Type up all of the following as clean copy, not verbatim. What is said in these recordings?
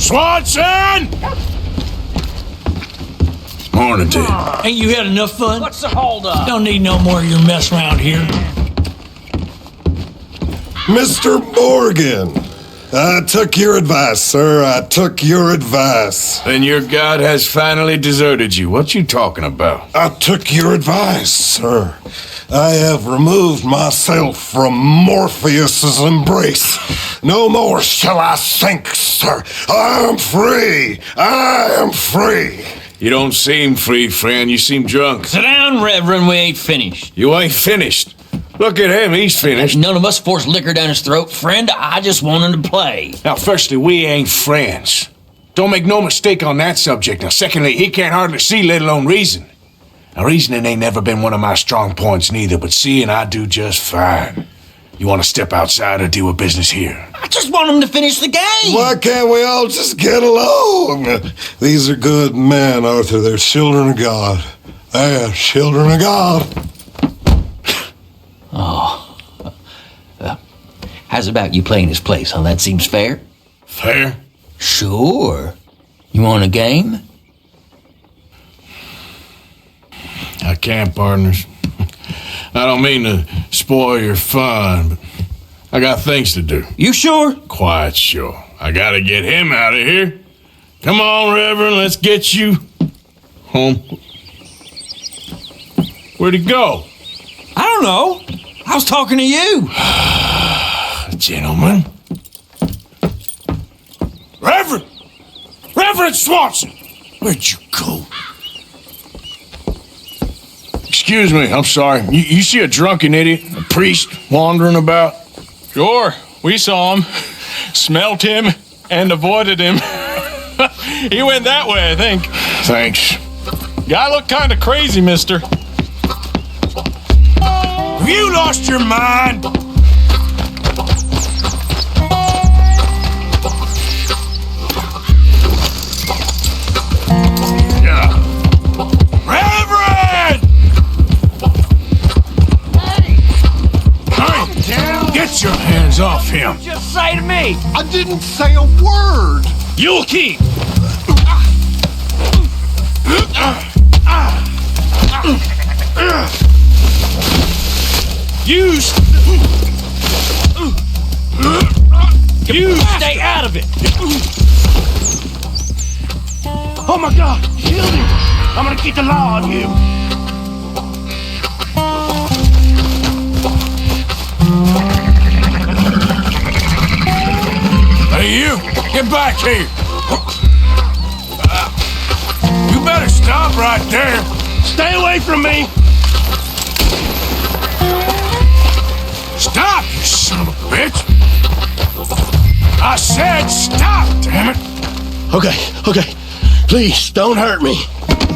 Swanson! Morning, Tim. Ain't you had enough fun? What's the holdup? Don't need no more of your mess around here. Mr. Morgan, I took your advice, sir. I took your advice. Then your god has finally deserted you. What you talking about? I took your advice, sir. I have removed myself from Morpheus's embrace. No more shall I sink, sir. I am free. I am free. You don't seem free, friend. You seem drunk. Sit down, Reverend. We ain't finished. You ain't finished. Look at him. He's finished. None of us forced liquor down his throat. Friend, I just wanted to play. Now, firstly, we ain't friends. Don't make no mistake on that subject. Now, secondly, he can't hardly see, let alone reason. Now, reasoning ain't never been one of my strong points neither, but seeing I do just fine. You want to step outside or deal with business here? I just want him to finish the game. Why can't we all just get along? These are good men, Arthur. They're children of God. They're children of God. How's about you playing his place, huh? That seems fair? Fair? Sure. You want a game? I can't, partners. I don't mean to spoil your fun, but I got things to do. You sure? Quite sure. I gotta get him out of here. Come on, Reverend, let's get you home. Where'd he go? I don't know. I was talking to you. Gentlemen. Reverend Swanson! Where'd you go? Excuse me, I'm sorry. You see a drunken idiot, a priest, wandering about? Sure, we saw him, smelt him, and avoided him. He went that way, I think. Thanks. Guy looked kind of crazy, mister. Have you lost your mind? Reverend! Hey! Get your hands off him! Just say to me. I didn't say a word. You'll keep! You Stay out of it. Oh my God! Killed him! I'm gonna keep the law on you! Hey, you! Get back here! You better stop right there! Stay away from me! Stop, you son of a bitch! I said stop, damn it! Okay. Please, don't hurt me.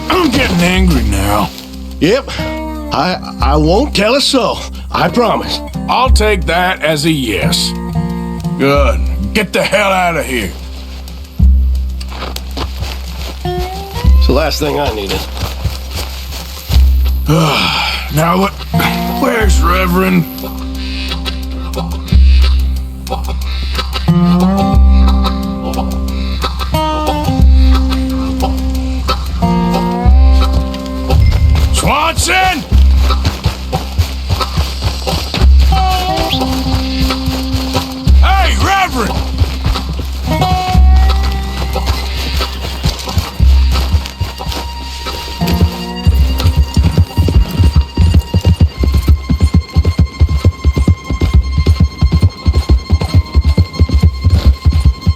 I'm getting angry now. Yep. I won't tell a soul. I promise. I'll take that as a yes. Good. Get the hell out of here. It's the last thing I needed. Now what? Where's Reverend? Swanson! Hey, Reverend!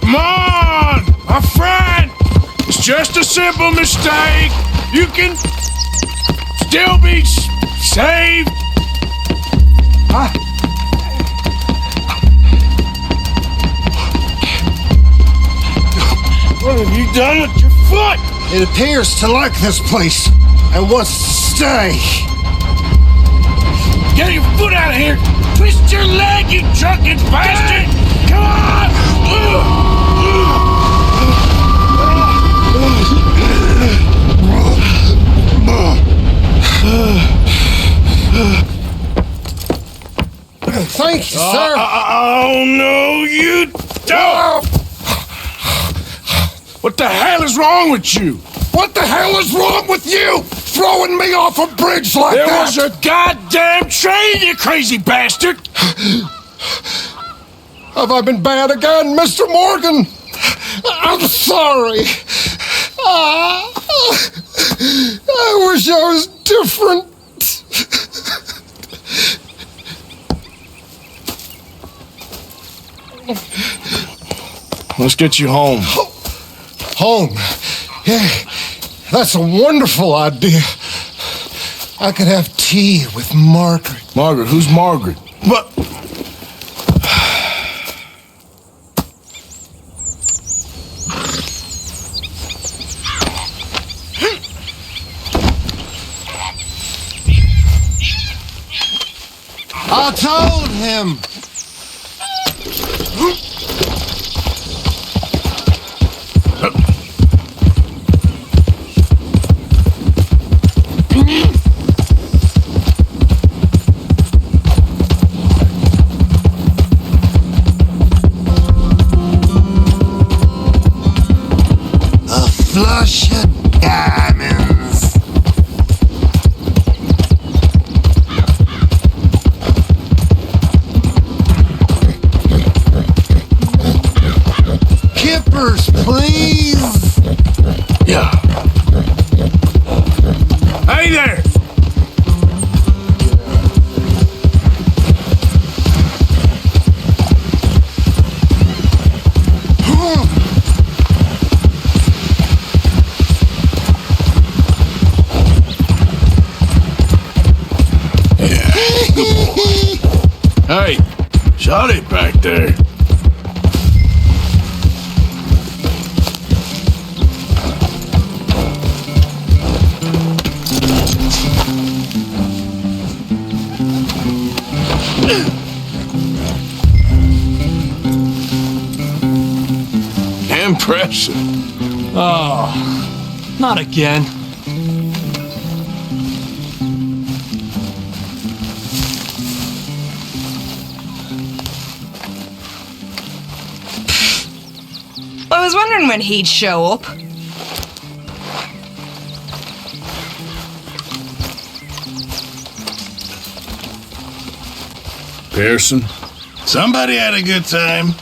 Come on, my friend! It's just a simple mistake. You can still be saved. What have you done with your foot? It appears to like this place and wants to stay. Get your foot out of here! Twist your leg, you drunken bastard! Come on! Thank you, sir. Oh, no, you don't! What the hell is wrong with you? What the hell is wrong with you? Throwing me off a bridge like There that? was a goddamn train, you crazy bastard! Have I been bad again, Mr. Morgan? I'm sorry. I wish I was different. Let's get you home. Home. Yeah, that's a wonderful idea. I could have tea with Margaret. Margaret, who's Margaret? But I told him. A flush of diamonds. Kippers, please. Yeah. Hey there! Hey, shut it back there. Impressive. Oh, not again. I was wondering when he'd show up. Pearson? Somebody had a good time.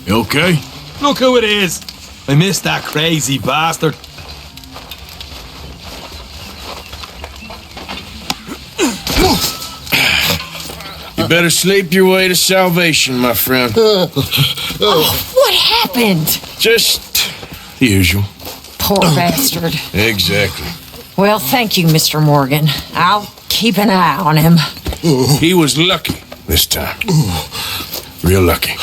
You okay? Look who it is. I missed that crazy bastard. You better sleep your way to salvation, my friend. What happened? Just the usual. Poor bastard. Exactly. Well, thank you, Mr. Morgan. I'll keep an eye on him. He was lucky this time. Real lucky.